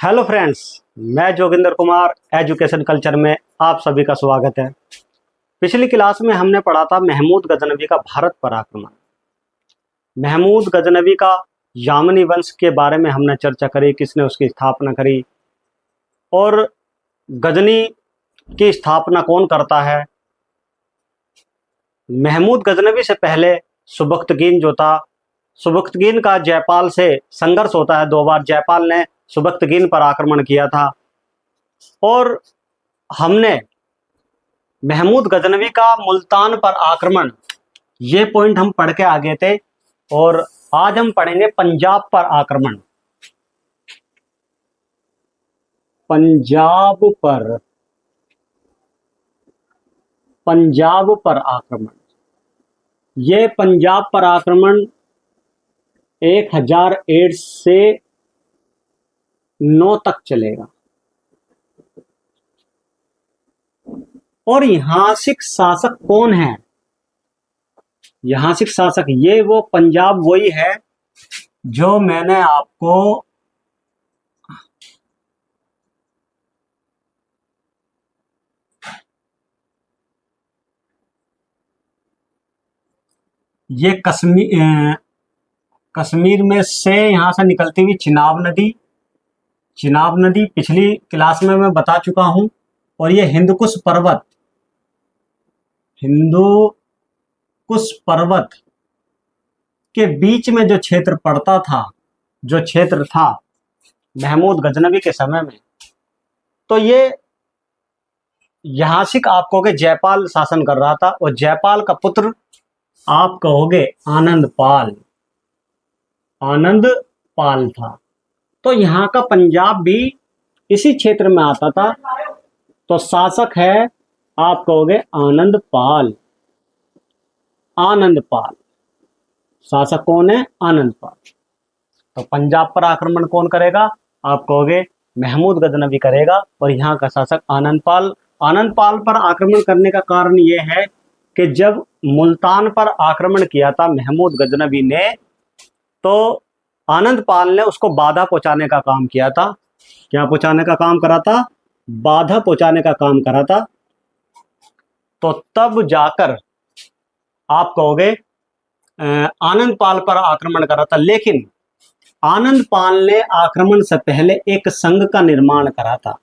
Hello friends, मैं Joginder Kumar education culture में आप सभी का स्वागत है। पिछली क्लास में हमने पढ़ा था महमूद गजनवी का भारत पर आक्रमण। महमूद गजनवी का यामनी वंश के बारे में हमने चर्चा करी, किसने उसकी स्थापना करी और गजनी की स्थापना कौन करता है। महमूद गजनवी से पहले सुबख्तगीन जो था, सुबख्तगीन का जयपाल से संघर्ष होता है। 2 बार जयपाल ने सुबख्तगीन पर आक्रमण किया था और हमने महमूद गजनवी का मुल्तान पर आक्रमण, ये पॉइंट हम पढ़ के आगे थे और आज हम पढ़ेंगे पंजाब पर आक्रमण। पंजाब पर आक्रमण, ये पंजाब पर आक्रमण 1008 से 9 तक चलेगा और ऐतिहासिक शासक कौन है? ऐतिहासिक शासक ये वो पंजाब वही है जो मैंने आपको ये कश्मीर में से यहां से निकलती हुई चिनाब नदी पिछली क्लास में मैं बता चुका हूं। और ये हिंदकुश पर्वत के बीच में जो क्षेत्र पड़ता था, जो क्षेत्र था महमूद गजनवी के समय में, तो ये ऐतिहासिक आप कहोगे जयपाल शासन कर रहा था और जयपाल का पुत्र आप कहोगे आनंद पाल था। तो यहाँ का पंजाब भी इसी क्षेत्र में आता था। तो शासक है आप कहोगे आनंद पाल। शासक कौन है? आनंद पाल। तो पंजाब पर आक्रमण कौन करेगा? आप कहोगे महमूद गजनवी करेगा और यहाँ का शासक आनंद पाल पर आक्रमण करने का कारण यह है कि जब मुल्तान पर आक्रमण किया था महमूद गजनवी ने, तो आनंद पाल ने उसको बाधा पहुंचाने का काम किया था। क्या पहुंचाने का काम करा था? बाधा पहुंचाने का काम करा था। तो तब जाकर आप कहोगे आनंद पाल पर आक्रमण करा था। लेकिन आनंद पाल ने आक्रमण से पहले एक संघ का निर्माण करा था,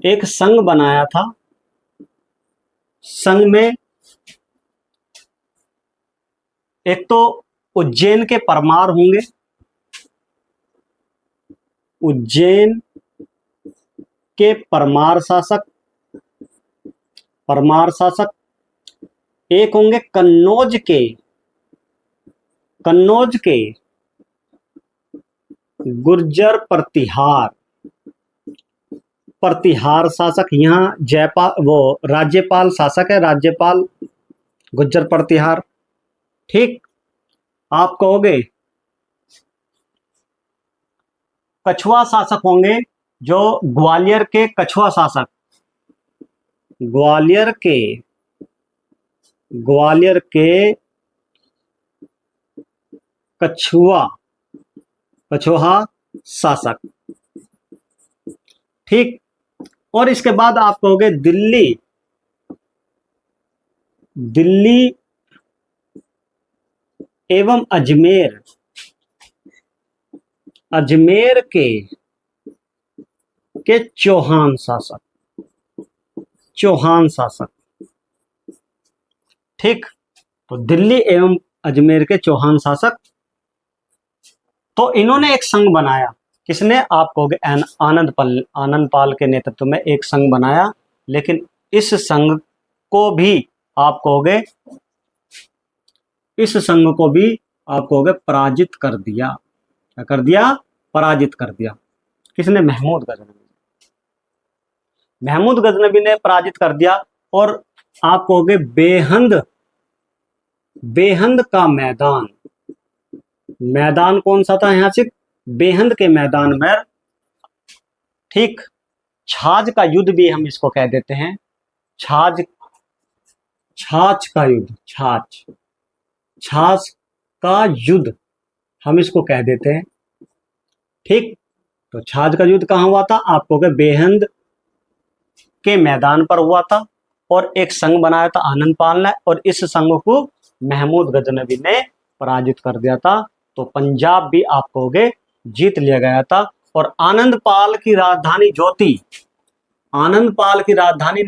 एक संघ बनाया था। संघ में एक तो उज्जैन के परमार होंगे, उज्जैन के परमार शासक एक होंगे कन्नौज के गुर्जर प्रतिहार शासक। यहाँ राज्यपाल शासक है, राज्यपाल गुर्जर प्रतिहार। ठीक, आप कहोगे कछुआ शासक होंगे जो ग्वालियर के कछुआ शासक, ग्वालियर के कछुआ शासक। ठीक, और इसके बाद आप कहोगे दिल्ली एवं अजमेर के चौहान शासक। ठीक, तो दिल्ली एवं अजमेर के चौहान शासक। तो इन्होंने एक संघ बनाया। किसने? आप कहोगे आनंद पाल के नेतृत्व में एक संघ बनाया। लेकिन इस संघ को भी आप कहोगे पराजित कर दिया। क्या कर दिया? पराजित कर दिया। किसने? महमूद गजनवी ने पराजित कर दिया। और आप कहोगे बेहंद का मैदान कौन सा था? यहां से बेहंद के मैदान में, ठीक, छाछ का युद्ध भी हम इसको कह देते हैं। छाछ का युद्ध हम इसको कह देते हैं। ठीक, तो छाछ का युद्ध कहाँ हुआ था? आप कहोगे बेहंद के मैदान पर हुआ था, और एक संघ बनाया था आनंदपाल ने, और इस संघ को महमूद गजनवी ने पराजित कर दिया था। तो पंजाब भी आप कहोगे जीत लिया गया था। और आनंदपाल की राजधानी जो थी, आनंदपाल की राजधानी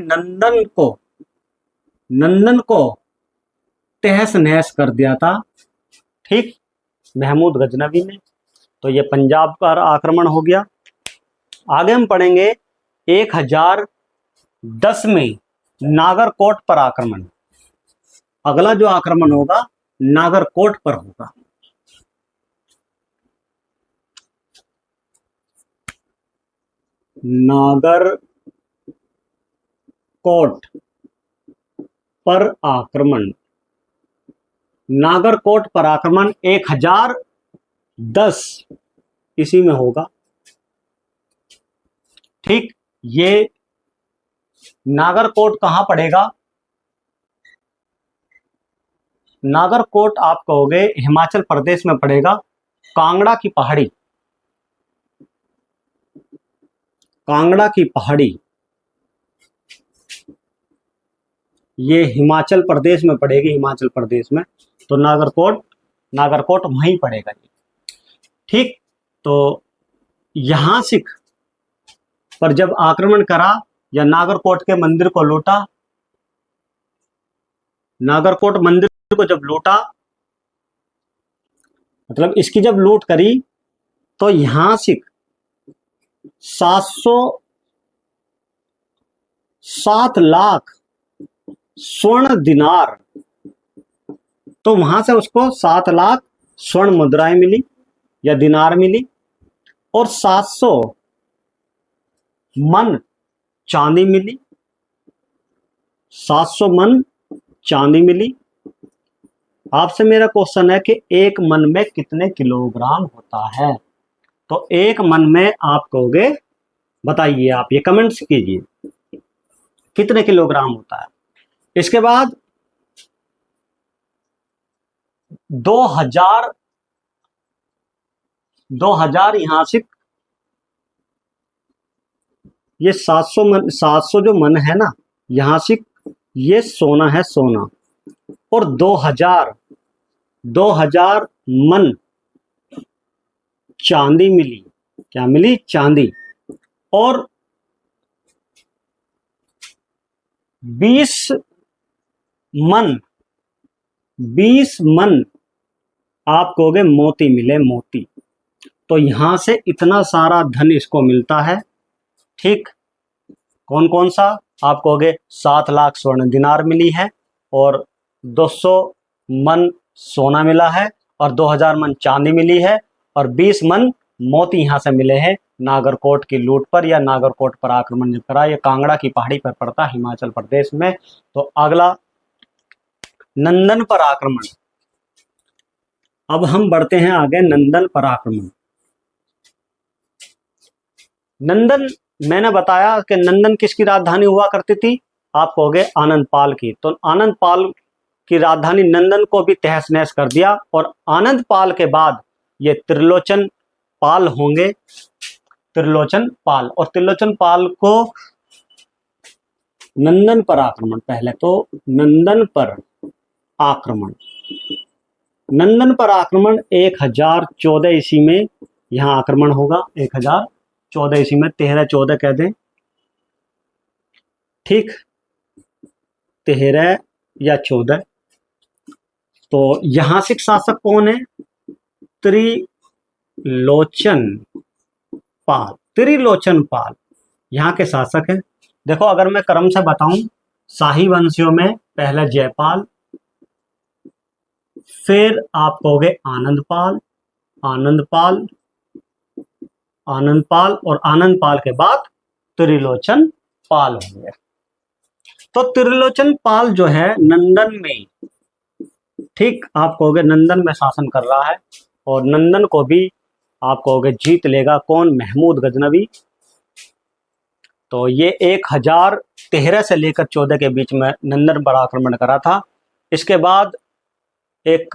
नंदन को तहस नहस कर दिया था, ठीक, महमूद गजनवी ने। तो ये पंजाब पर आक्रमण हो गया। आगे हम पढ़ेंगे 1010 में नागरकोट पर आक्रमण। अगला जो आक्रमण होगा नागरकोट पर होगा। नागरकोट पर आक्रमण, नागरकोट पर आक्रमण 1010 इसी में होगा, ठीक। ये नागरकोट कहां पड़ेगा? नागरकोट आप कहोगे हिमाचल प्रदेश में पड़ेगा, कांगड़ा की पहाड़ी, कांगड़ा की पहाड़ी ये हिमाचल प्रदेश में पड़ेगी, हिमाचल प्रदेश में। तो नागरकोट वहीं पड़ेगा ये, ठीक। तो यहां सिख पर जब आक्रमण करा या नागरकोट के मंदिर को लूटा, नागरकोट मंदिर को जब लूटा, मतलब इसकी जब लूट करी, तो यहां सिख 7 लाख स्वर्ण दिनार, तो वहां से उसको 7 लाख स्वर्ण मुद्राएं मिली या दिनार मिली, और 700 मन चांदी मिली, 700 मन चांदी मिली। आपसे मेरा क्वेश्चन है कि एक मन में कितने किलोग्राम होता है? तो एक मन में आप कहोगे, बताइए, आप ये कमेंट्स कीजिए कितने किलोग्राम होता है। इसके बाद 2000 यहां से ये 700 जो मन है ना, यहां से ये सोना है, सोना। और 2000 मन चांदी मिली, क्या मिली? चांदी। और 20 मन आप कहोगे मोती मिले, मोती। तो यहां से इतना सारा धन इसको मिलता है, ठीक। कौन कौन सा? आप कहोगे 7 लाख स्वर्ण दिनार मिली है, और 200 मन सोना मिला है, और 2000 मन चांदी मिली है, और 20 मन मोती यहां से मिले हैं नागरकोट की लूट पर, या नागरकोट पर आक्रमण जब करा। ये कांगड़ा की पहाड़ी पर पड़ता है, हिमाचल प्रदेश में। तो अगला नंदन पर आक्रमण। अब हम बढ़ते हैं आगे, नंदन पर आक्रमण। नंदन, मैंने बताया कि नंदन किसकी राजधानी हुआ करती थी? आप कहोगे आनंदपाल की। तो आनंदपाल की राजधानी नंदन को भी तहस नहस कर दिया, और आनंदपाल के बाद ये त्रिलोचन पाल होंगे, त्रिलोचन पाल। और त्रिलोचन पाल को नंदन पर आक्रमण, पहले तो नंदन पर आक्रमण, नंदन पर आक्रमण 1014 ईस्वी में यहां आक्रमण होगा। 1014 ईस्वी में, 13-14 कह दें, ठीक, 13 या 14। तो यहां से शासक कौन है? त्रिलोचन पाल, त्रिलोचन पाल यहां के शासक हैं। देखो, अगर मैं क्रम से बताऊं, शाही वंशियों में पहले जयपाल, फिर आप कहोगे आनंदपाल, आनंदपाल, आनंदपाल, और आनंदपाल के बाद त्रिलोचन पाल होंगे। तो त्रिलोचन पाल जो है नंदन में, ठीक, आप कहोगे नंदन में शासन कर रहा है, और नंदन को भी आप कहोगे जीत लेगा कौन? महमूद गजनवी। तो ये 1013 से लेकर 14 के बीच में नंदन पर आक्रमण करा था। इसके बाद एक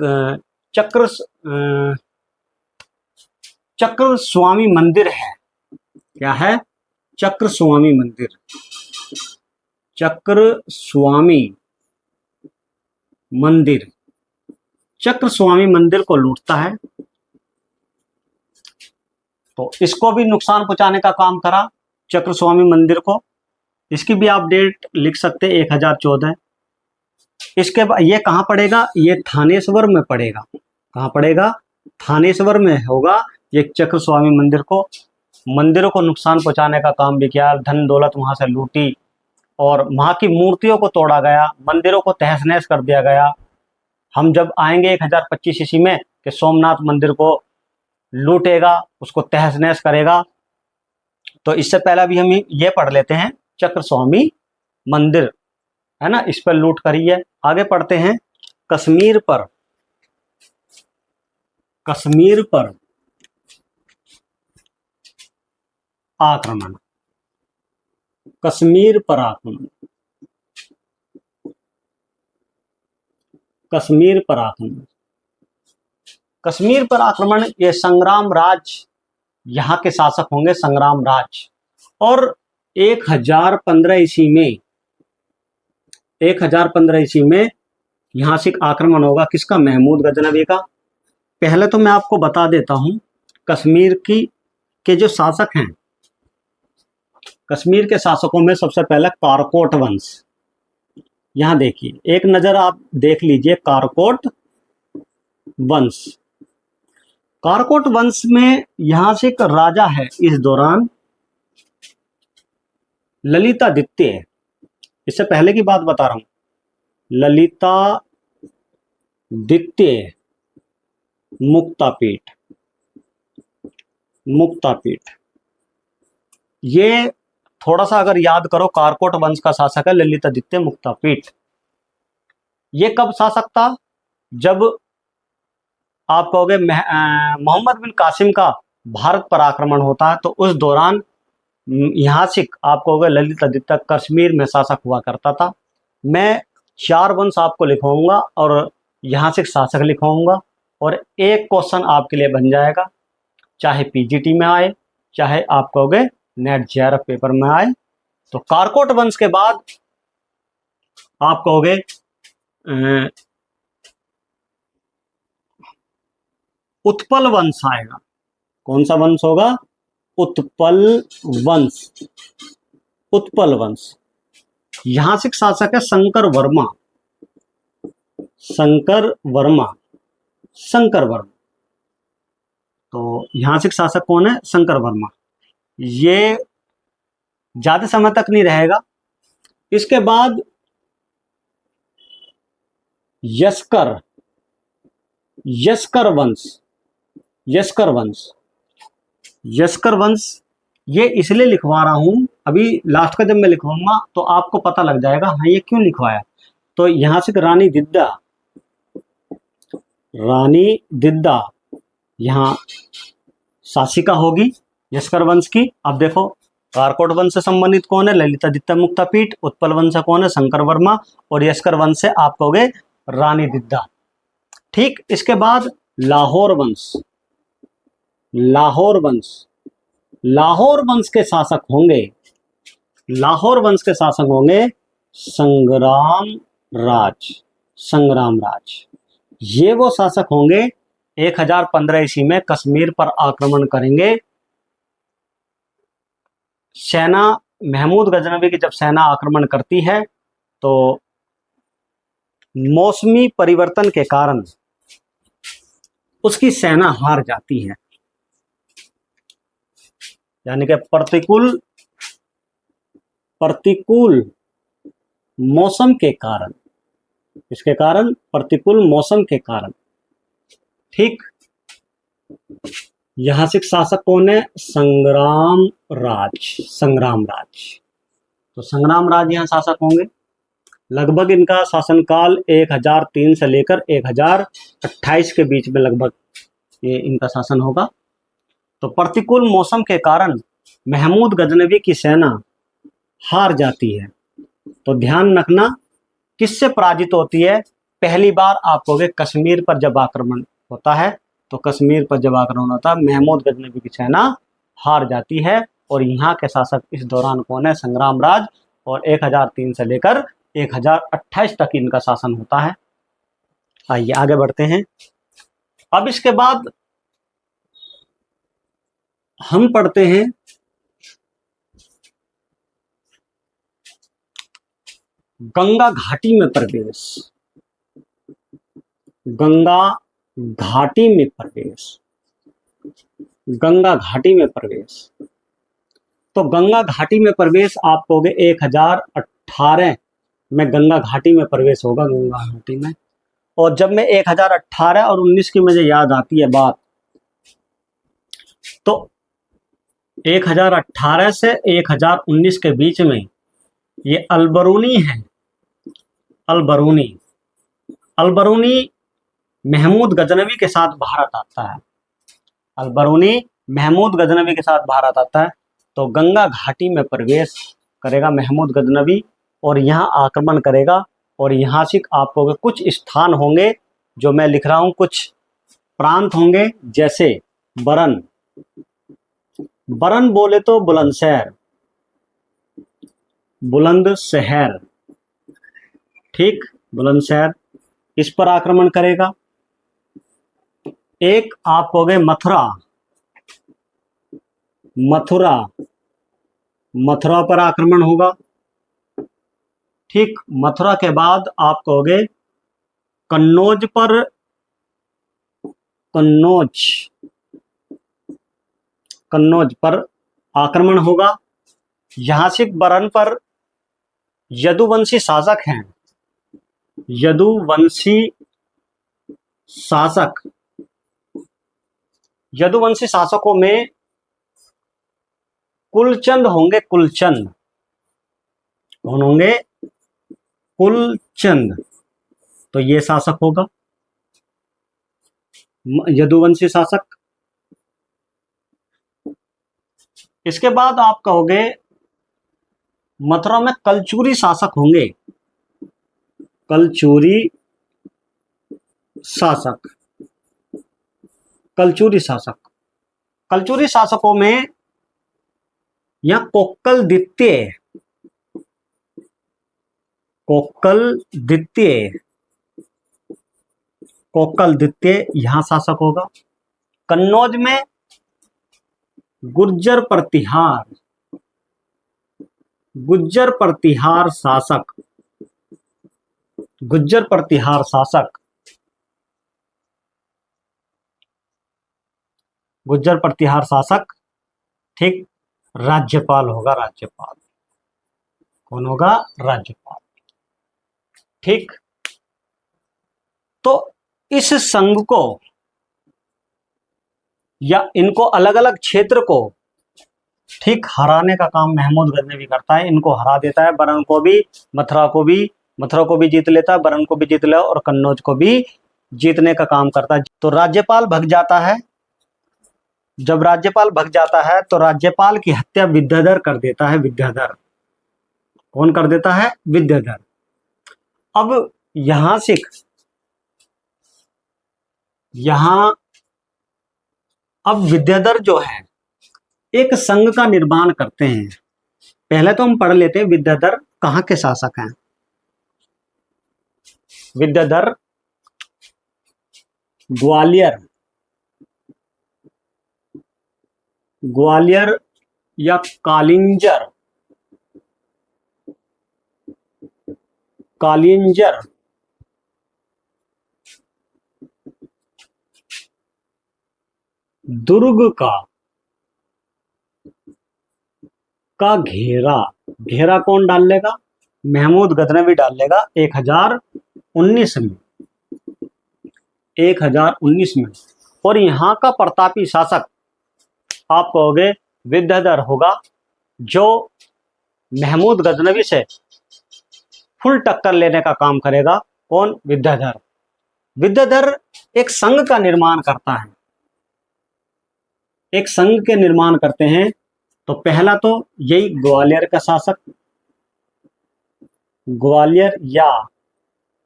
चक्र स्वामी मंदिर है, क्या है? चक्रस्वामी मंदिर। चक्रस्वामी मंदिर, चक्रस्वामी मंदिर को लूटता है, तो इसको भी नुकसान पहुंचाने का काम करा चक्रस्वामी मंदिर को। इसकी भी आप डेट लिख सकते हैं 1014। इसके बाद ये कहाँ पड़ेगा? ये थानेश्वर में पड़ेगा। कहाँ पड़ेगा? थानेश्वर में होगा। ये चक्रस्वामी मंदिरों को नुकसान पहुंचाने का काम भी किया, धन दौलत वहां से लूटी और वहां की मूर्तियों को तोड़ा गया, मंदिरों को तहस नहस कर दिया गया। हम जब आएंगे 1025 ईस्वी में कि सोमनाथ मंदिर को लूटेगा, उसको तहस नहस करेगा, तो इससे पहले भी हम ये पढ़ लेते हैं चक्रस्वामी मंदिर, है ना, इस पर लूट करी है। आगे पढ़ते हैं कश्मीर पर आक्रमण। कश्मीर पर आक्रमण, कश्मीर पर आक्रमण, कश्मीर पर आक्रमण। ये संग्राम राज यहाँ के शासक होंगे, संग्राम राज। और 1015 ईस्वी में 1015 ईस्वी में यहाँ से आक्रमण होगा। किसका? महमूद गजनवी का। पहले तो मैं आपको बता देता हूं कश्मीर के जो शासक हैं, कश्मीर के शासकों में सबसे पहले कारकोट वंश। यहां देखिए, एक नजर आप देख लीजिए कारकोट वंश। कारकोट वंश में यहां से एक राजा है इस दौरान, ललितादित्य। इससे पहले की बात बता रहा हूं, ललितादित्य मुक्तापीठ। ये थोड़ा सा अगर याद करो, कारकोट वंश का शासक है ललितादित्य मुक्तापीठ। ये कब शासक था? जब आप कहोगे मोहम्मद बिन कासिम का भारत पर आक्रमण होता है, तो उस दौरान यहाँ से आप कहोगे ललितादित्य कश्मीर में शासक हुआ करता था। मैं 4 वंश आपको लिखवाऊंगा और यहाँ से शासक लिखवाऊंगा, और एक क्वेश्चन आपके लिए बन जाएगा, चाहे पीजीटी में आए, चाहे आप कहोगे नेट जेआरएफ पेपर में आए। तो कारकोट वंश के बाद आप कहोगे उत्पल वंश आएगा। कौन सा वंश होगा? उत्पल वंश। उत्पल वंश, यहां से शासक है शंकर वर्मा। तो यहां से शासक कौन है? शंकर वर्मा। ये ज्यादा समय तक नहीं रहेगा। इसके बाद यस्कर वंश ये इसलिए लिखवा रहा हूं, अभी लास्ट का जब मैं लिखवाऊंगा तो आपको पता लग जाएगा हाँ ये क्यों लिखवाया। तो यहां से रानी दिद्दा यहाँ शासिका होगी यस्कर वंश की। अब देखो, कारकोट वंश से संबंधित कौन है? ललितादित्य मुक्तापीठ। उत्पल वंश से कौन है? शंकर वर्मा। और यस्कर वंश से आप कहोगे रानी दिद्दा। ठीक, इसके बाद लाहौर वंश के शासक होंगे संग्राम राज। ये वो शासक होंगे 1015 ईस्वी में कश्मीर पर आक्रमण करेंगे। सेना महमूद गजनवी की जब सेना आक्रमण करती है तो मौसमी परिवर्तन के कारण उसकी सेना हार जाती है, यानी कि प्रतिकूल मौसम के कारण, इसके कारण प्रतिकूल मौसम के कारण। ठीक, यहां से शासक कौन है? संग्राम राज। तो संग्राम राज यहां शासक होंगे। लगभग इनका शासनकाल 1003 से लेकर 1028 के बीच में लगभग ये इनका शासन होगा। तो प्रतिकूल मौसम के कारण महमूद गजनवी की सेना हार जाती है। तो ध्यान रखना, किससे पराजित होती है? पहली बार आप कहोगे कश्मीर पर जब आक्रमण होता है, तो कश्मीर पर जब आक्रमण होता है महमूद गजनवी की सेना हार जाती है और यहाँ के शासक इस दौरान कौन है? संग्रामराज। और 1003 से लेकर 1028 तक इनका शासन होता है। आइए आगे बढ़ते हैं। अब इसके बाद हम पढ़ते हैं गंगा घाटी में प्रवेश। गंगा घाटी में प्रवेश। गंगा घाटी में प्रवेश। तो गंगा घाटी में प्रवेश आप कहोगे 1018 में गंगा घाटी में प्रवेश होगा, गंगा घाटी में। और जब मैं 1018 और 19 की मुझे याद आती है बात, तो 1018 से 1019 के बीच में ये अलबरूनी है। अलबरूनी। अलबरूनी महमूद गजनवी के साथ भारत आता है। अलबरूनी महमूद गजनवी के साथ भारत आता है। तो गंगा घाटी में प्रवेश करेगा महमूद गजनवी और यहाँ आक्रमण करेगा। और यहाँ से आपको कुछ स्थान होंगे जो मैं लिख रहा हूँ, कुछ प्रांत होंगे, जैसे बरन। बरन बोले तो बुलंदशहर, बुलंदशहर, ठीक, बुलंदशहर, इस पर आक्रमण करेगा। एक आप कहोगे मथुरा। मथुरा, मथुरा पर आक्रमण होगा, ठीक। मथुरा के बाद आप कहोगे कन्नौज पर, कन्नौज, कन्नौज पर आक्रमण होगा। यहां से बरन पर यदुवंशी शासक हैं। यदुवंशी शासक, यदुवंशी शासकों में कुलचंद होंगे। कुलचंद कौन होंगे? कुलचंद। तो ये शासक होगा यदुवंशी शासक। इसके बाद आप कहोगे मथुरा में कलचुरी शासक होंगे। कलचुरी शासक, कलचुरी शासक। कलचुरी शासकों में या कोक्कल द्वितीय, कोक्कल द्वितीय, कोक्कल द्वितीय यहां शासक होगा। कन्नौज में गुर्जर प्रतिहार, गुज्जर प्रतिहार शासक, गुज्जर प्रतिहार शासक, गुज्जर प्रतिहार शासक, ठीक। राज्यपाल होगा, राज्यपाल कौन होगा? राज्यपाल, ठीक। तो इस संघ को या इनको अलग अलग क्षेत्र को, ठीक, हराने का काम महमूद गजनवी करता है। इनको हरा देता है, बरन को भी, मथुरा को भी, मथुरा को भी जीत लेता है, बरन को भी जीत लेता है और कन्नौज को भी जीतने का काम करता है। तो राज्यपाल भग जाता है। जब राज्यपाल भग जाता है तो राज्यपाल की हत्या विद्याधर कर देता है। विद्याधर कौन कर देता है? विद्याधर। अब यहां से यहां अब विद्याधर जो है एक संघ का निर्माण करते हैं। पहले तो हम पढ़ लेते हैं विद्याधर कहां के शासक हैं। विद्याधर ग्वालियर, ग्वालियर या कालिंजर, कालिंजर, दुर्ग का घेरा, घेरा कौन डाल लेगा? महमूद गजनवी डाल लेगा 1019 में, 1019 में। और यहां का प्रतापी शासक आप कहोगे विद्याधर होगा, जो महमूद गजनवी से फुल टक्कर लेने का काम करेगा। कौन? विद्याधर। विद्याधर एक संघ का निर्माण करता है, एक संघ के निर्माण करते हैं। तो पहला तो यही ग्वालियर का शासक, ग्वालियर या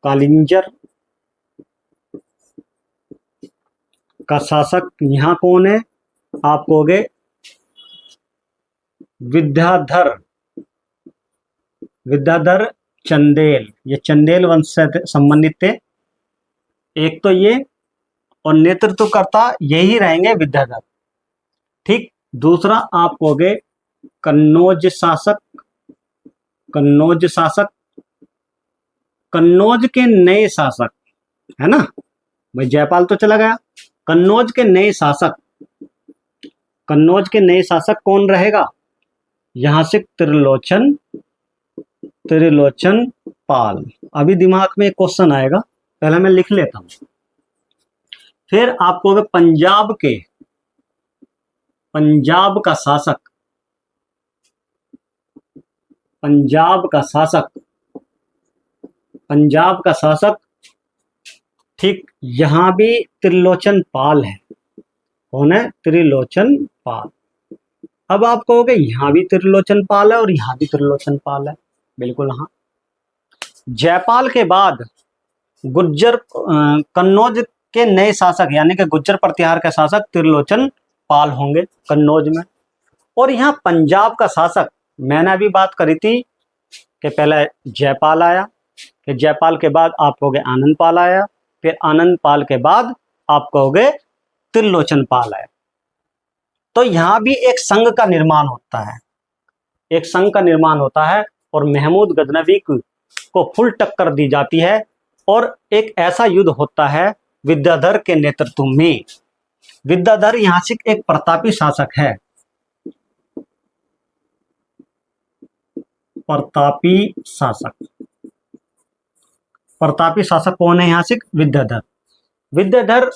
कालिंजर का शासक यहां कौन है? आप कहोगे विद्याधर, विद्याधर चंदेल, ये चंदेल वंश से संबंधित थे एक तो ये, और नेतृत्वकर्ता यही रहेंगे विद्याधर। ठीक। दूसरा आप कहोगे कन्नौज शासक, कन्नौज शासक, कन्नौज के नए शासक, है ना भाई, जयपाल तो चला गया। कन्नौज के नए शासक, कन्नौज के नए शासक कौन रहेगा? यहां से त्रिलोचन, त्रिलोचन पाल। अभी दिमाग में एक क्वेश्चन आएगा, पहले मैं लिख लेता हूं। फिर आप कहोगे पंजाब के, पंजाब का शासक, पंजाब का शासक, पंजाब का शासक। ठीक, यहां भी त्रिलोचन पाल है। कौन है? त्रिलोचन पाल। अब आप कहोगे यहां भी त्रिलोचन पाल है और यहां भी त्रिलोचन पाल है। बिल्कुल हाँ। जयपाल के बाद गुज्जर, कन्नौज के नए शासक यानी कि गुज्जर प्रतिहार के शासक त्रिलोचन पाल होंगे कन्नौज में। और यहाँ पंजाब का शासक, मैंने अभी बात करी थी कि पहले जयपाल आया, फिर जयपाल के बाद आप कहोगे आनंद पाल आया, फिर आनंद पाल के बाद आप कहोगे त्रिलोचन पाल आया। तो यहां भी एक संघ का निर्माण होता है, एक संघ का निर्माण होता है और महमूद गजनवी को फुल टक्कर दी जाती है और एक ऐसा युद्ध होता है विद्याधर के नेतृत्व में। विद्याधर यहां से एक प्रतापी शासक है, प्रतापी शासक। प्रतापी शासक कौन है? यहां से विद्याधर। विद्याधर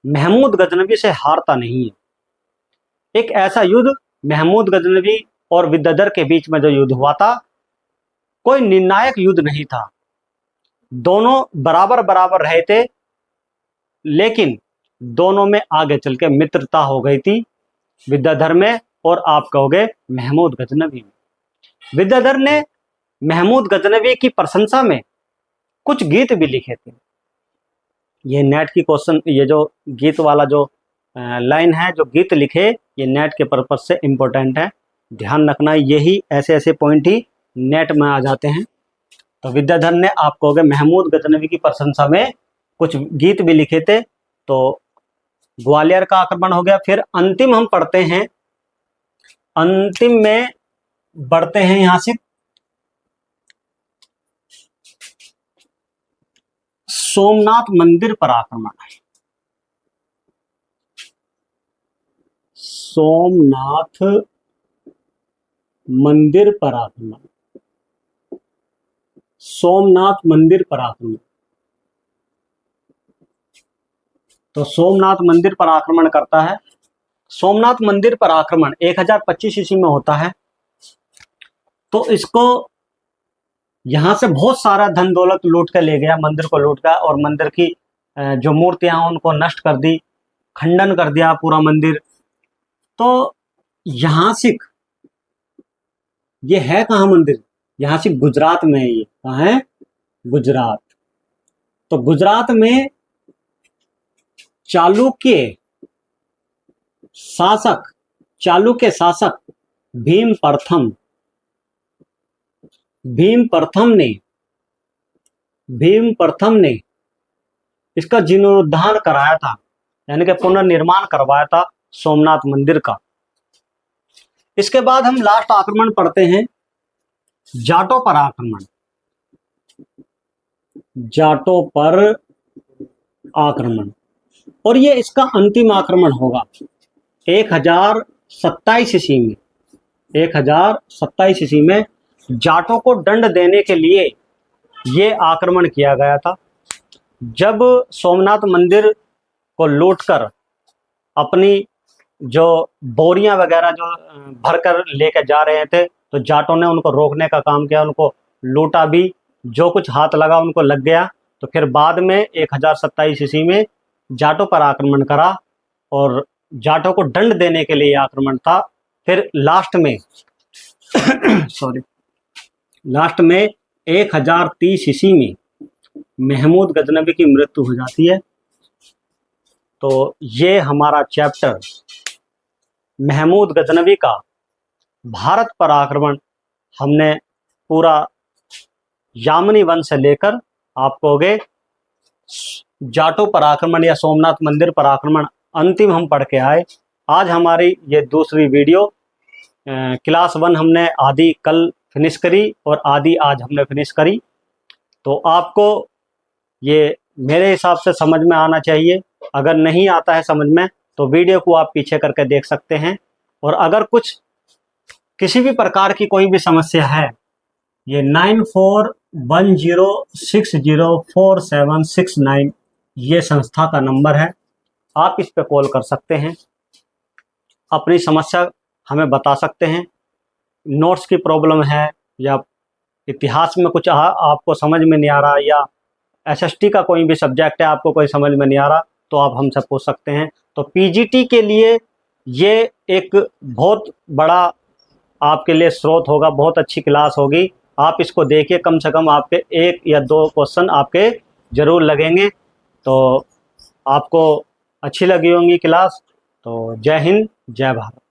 महमूद गजनवी से हारता नहीं है। एक ऐसा युद्ध महमूद गजनवी और विद्याधर के बीच में जो युद्ध हुआ था, कोई निर्णायक युद्ध नहीं था, दोनों बराबर बराबर रहे थे, लेकिन दोनों में आगे चल के मित्रता हो गई थी, विद्याधर में और आप कहोगे महमूद गजनवी में। विद्याधर ने महमूद गजनवी की प्रशंसा में कुछ गीत भी लिखे थे। ये नेट की क्वेश्चन, ये जो गीत वाला जो लाइन है, जो गीत लिखे, ये नेट के पर्पज से इंपॉर्टेंट है, ध्यान रखना। यही ऐसे ऐसे पॉइंट ही नेट में आ जाते हैं। तो विद्याधर ने आप कहोगे महमूद गजनवी की प्रशंसा में कुछ गीत भी लिखे थे। तो ग्वालियर का आक्रमण हो गया। फिर अंतिम हम पढ़ते हैं, अंतिम में बढ़ते हैं यहां से सोमनाथ मंदिर पर आक्रमण। सोमनाथ मंदिर पर आक्रमण, सोमनाथ मंदिर पर आक्रमण। तो सोमनाथ मंदिर पर आक्रमण करता है। सोमनाथ मंदिर पर आक्रमण 1025 ईस्वी में होता है। तो इसको यहां से बहुत सारा धन दौलत लूट कर ले गया, मंदिर को लूट गया और मंदिर की जो मूर्तियां उनको नष्ट कर दी, खंडन कर दिया पूरा मंदिर। तो यहां से ये है कहां मंदिर? यहां से गुजरात में है। ये कहां है? गुजरात। तो गुजरात में चालुक्य शासक, चालुक्य शासक भीम प्रथम, भीम प्रथम ने इसका जीर्णोद्धार कराया था, यानी कि पुनर्निर्माण करवाया था सोमनाथ मंदिर का। इसके बाद हम लास्ट आक्रमण पढ़ते हैं, जाटों पर आक्रमण। जाटों पर आक्रमण, और ये इसका अंतिम आक्रमण होगा 1027 ईस्वी में। 1027 ईस्वी में जाटों को दंड देने के लिए ये आक्रमण किया गया था। जब सोमनाथ मंदिर को लूटकर अपनी जो बोरियां वगैरह जो भरकर लेकर जा रहे थे, तो जाटों ने उनको रोकने का काम किया, उनको लूटा भी, जो कुछ हाथ लगा उनको लग गया। तो फिर बाद में 1027 ईस्वी में जाटों पर आक्रमण करा और जाटों को दंड देने के लिए आक्रमण था। फिर लास्ट में सॉरी, लास्ट में 1030 ईस्वी में महमूद गजनवी की मृत्यु हो जाती है। तो ये हमारा चैप्टर महमूद गजनवी का भारत पर आक्रमण हमने पूरा यामिनी वन से लेकर आप कहोगे जाटों पर आक्रमण या सोमनाथ मंदिर पर आक्रमण अंतिम हम पढ़ के आए। आज हमारी ये दूसरी वीडियो, क्लास 1 हमने आदि कल फिनिश करी और आदि आज हमने फिनिश करी। तो आपको ये मेरे हिसाब से समझ में आना चाहिए। अगर नहीं आता है समझ में तो वीडियो को आप पीछे करके देख सकते हैं। और अगर कुछ किसी भी प्रकार की कोई भी समस्या है, ये 9410604769 ये संस्था का नंबर है, आप इस पे कॉल कर सकते हैं, अपनी समस्या हमें बता सकते हैं। नोट्स की प्रॉब्लम है या इतिहास में कुछ आपको समझ में नहीं आ रहा, या एसएसटी का कोई भी सब्जेक्ट है आपको कोई समझ में नहीं आ रहा, तो आप हमसे पूछ सकते हैं। तो पीजीटी के लिए ये एक बहुत बड़ा आपके लिए स्रोत होगा, बहुत अच्छी क्लास होगी। आप इसको देखिए, कम से कम आपके 1 या 2 क्वेश्चन आपके ज़रूर लगेंगे। तो आपको अच्छी लगी होंगी क्लास। तो जय हिंद, जय भारत।